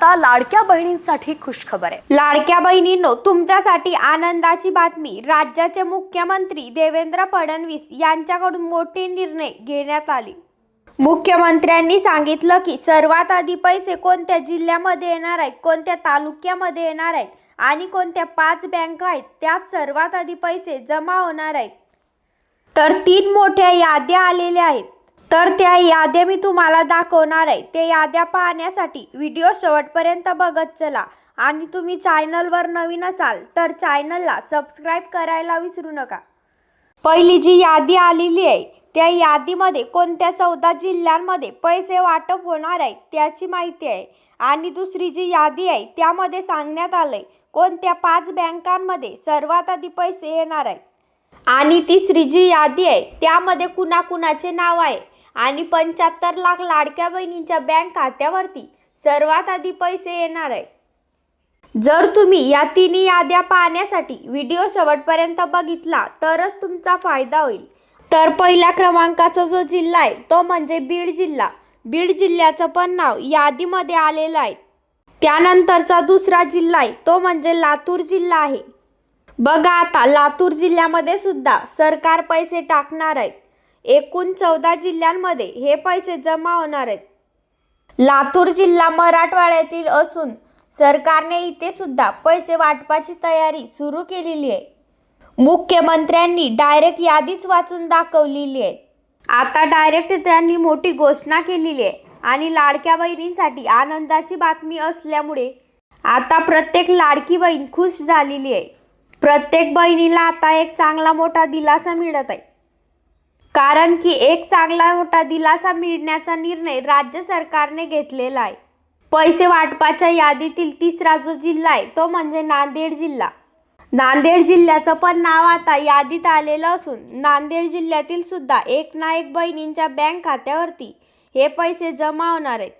आता लाडक्या बहिणींसाठी खुशखबर आहे। लाडक्या बहिणींनो, तुमच्यासाठी आनंदाची बातमी। राज्याचे मुख्यमंत्री देवेंद्र फडणवीस यांच्याकडून मोठे निर्णय घेण्यात आले। मुख्यमंत्र्यांनी सांगितलं की सर्वात आधी पैसे कोणत्या जिल्ह्यामध्ये येणार आहेत, कोणत्या तालुक्यामध्ये येणार आहेत आणि कोणत्या 5 बँका आहेत त्यात सर्वात आधी पैसे जमा होणार आहेत। तर 3 मोठ्या याद्या आलेल्या आहेत। तर त्या याद्या मी तुम्हाला दाखवणार आहे। ते याद्या पाहण्यासाठी व्हिडिओ शेवटपर्यंत बघत चला आणि तुम्ही चॅनलवर नवीन असाल तर चॅनलला सबस्क्राइब करायला विसरू नका। पहिली जी यादी आलेली आहे त्या यादीमध्ये कोणत्या 14 जिल्ह्यांमध्ये पैसे वाटप होणार आहे त्याची माहिती आहे आणि दुसरी जी यादी आहे त्यामध्ये सांगण्यात आलंय कोणत्या 5 बँकांमध्ये सर्वात आधी पैसे येणार आहेत आणि तिसरी जी यादी आहे त्यामध्ये कुणाकुणाचे नाव आहे आणि 75 लाख लाडक्या बहिणींच्या बँक खात्यावरती सर्वात आधी पैसे येणार आहे। जर तुम्ही या 3 याद्या पाहण्यासाठी व्हिडिओ शेवटपर्यंत बघितला तरच तुमचा फायदा होईल। तर पहिल्या क्रमांकाचा जो जिल्हा आहे तो म्हणजे बीड जिल्हा। बीड जिल्ह्याचं पण नाव यादीमध्ये आलेलं आहे। त्यानंतरचा दुसरा जिल्हा आहे तो म्हणजे लातूर जिल्हा आहे। बघा, आता लातूर जिल्ह्यामध्ये सुद्धा सरकार पैसे टाकणार आहेत। एकूण 14 जिल्ह्यांमध्ये हे पैसे जमा होणार आहेत। लातूर जिल्हा मराठवाड्यातील असून सरकारने इथे सुद्धा पैसे वाटपाची तयारी सुरू केलेली आहे। मुख्यमंत्र्यांनी डायरेक्ट यादीच वाचून दाखवलेली आहे। आता डायरेक्ट त्यांनी मोठी घोषणा केलेली आहे आणि लाडक्या बहिणींसाठी आनंदाची बातमी असल्यामुळे आता प्रत्येक लाडकी बहीण खुश झालेली आहे। प्रत्येक बहिणीला आता एक चांगला मोठा दिलासा मिळत आहे, कारण की एक चांगला मोठा दिलासा मिळण्याचा निर्णय राज्य सरकारने घेतलेला आहे। पैसे वाटपाच्या यादीतील तिसरा जो जिल्हा आहे तो म्हणजे नांदेड जिल्हा। नांदेड जिल्ह्याचं पण नाव आता यादीत आलेलं असून नांदेड जिल्ह्यातील सुद्धा एक ना एक बहिणींच्या बँक खात्यावरती हे पैसे जमा होणार आहेत।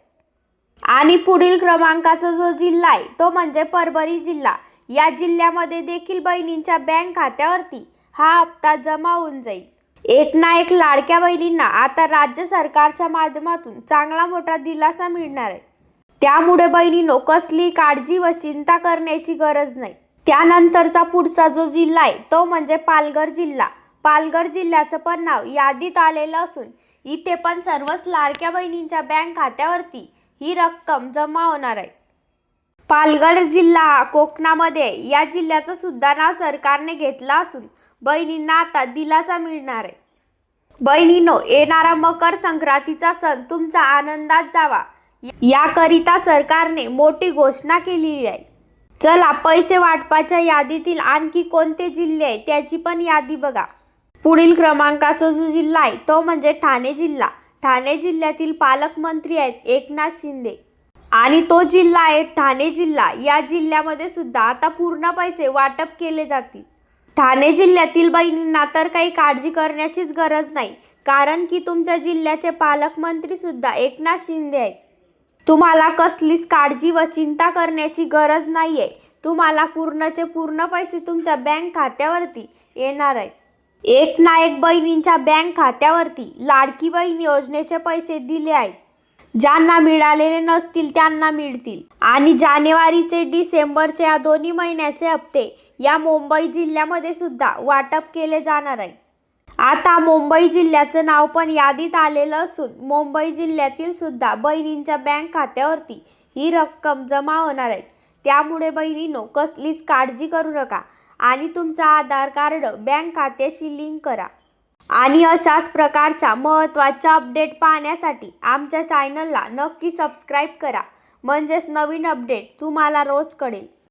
आणि पुढील क्रमांकाचा जो जिल्हा आहे तो म्हणजे परभणी जिल्हा। या जिल्ह्यामध्ये देखील बहिणींच्या बँक खात्यावरती हा हप्ता जमा होऊन जाईल। एक ना एक लाडक्या बहिणींना आता राज्य सरकारच्या माध्यमातून चांगला मोठा दिलासा मिळणार आहे। त्यामुळे बहिणींनो, कसली काळजी व चिंता करण्याची गरज नाही। त्यानंतरचा पुढचा जो जिल्हा आहे तो म्हणजे पालघर जिल्हा। पालघर जिल्ह्याचं पण नाव यादीत आलेलं असून इथे पण सर्वच लाडक्या बहिणींच्या बँक खात्यावरती ही रक्कम जमा होणार आहे। पालघर जिल्हा हा कोकणामध्ये आहे। या जिल्ह्याचं सुद्धा नाव सरकारने घेतलं असून बहिणींना आता दिलासा मिळणार आहे। बहिणींनो, येणारा मकर संक्रांतीचा सण तुमचा आनंदात जावा याकरिता सरकारने मोठी घोषणा केलेली आहे। चला, पैसे वाटपाच्या यादीतील आणखी कोणते जिल्हे आहेत त्याची पण यादी बघा। पुढील क्रमांकाचा जो जिल्हा आहे तो म्हणजे ठाणे जिल्हा। ठाणे जिल्ह्यातील पालकमंत्री आहेत एकनाथ शिंदे आणि तो जिल्हा आहे ठाणे जिल्हा। या जिल्ह्यामध्ये सुद्धा आता पूर्ण पैसे वाटप केले जातील। ठाणे जिल्ह्यातील बहिणींना तर काही काळजी करण्याचीच गरज नाही, कारण की तुमच्या जिल्ह्याचे पालकमंत्री सुद्धा एकनाथ शिंदे आहेत। तुम्हाला कसलीच काळजी व चिंता करण्याची गरज नाहीये। तुम्हाला पूर्णचे पूर्ण पैसे तुमच्या बँक खात्यावरती येणार आहेत। एक ना एक बहिणींच्या बँक खात्यावरती लाडकी बहीण योजनेचे पैसे दिले आहेत। ज्यांना मिळालेले नसतील त्यांना मिळतील आणि जानेवारीचे डिसेंबरचे या दोन्ही महिन्याचे हप्ते या मुंबई जिल्ह्यामध्ये सुद्धा वाटप केले जाणार आहे। आता मुंबई जिल्ह्याचं नाव पण यादीत आलेलं असून मुंबई जिल्ह्यातील सुद्धा बहिणींच्या बँक खात्यावरती ही रक्कम जमा होणार आहे। त्यामुळे बहिणींनो, कसलीच काळजी करू नका आणि तुमचा आधार कार्ड बँक खात्याशी लिंक करा। आणि अशाच प्रकारच्या महत्त्वाच्या अपडेट पाहण्यासाठी आमच्या चॅनलला नक्की सबस्क्राईब करा, म्हणजेच नवीन अपडेट तुम्हाला रोज कळेल।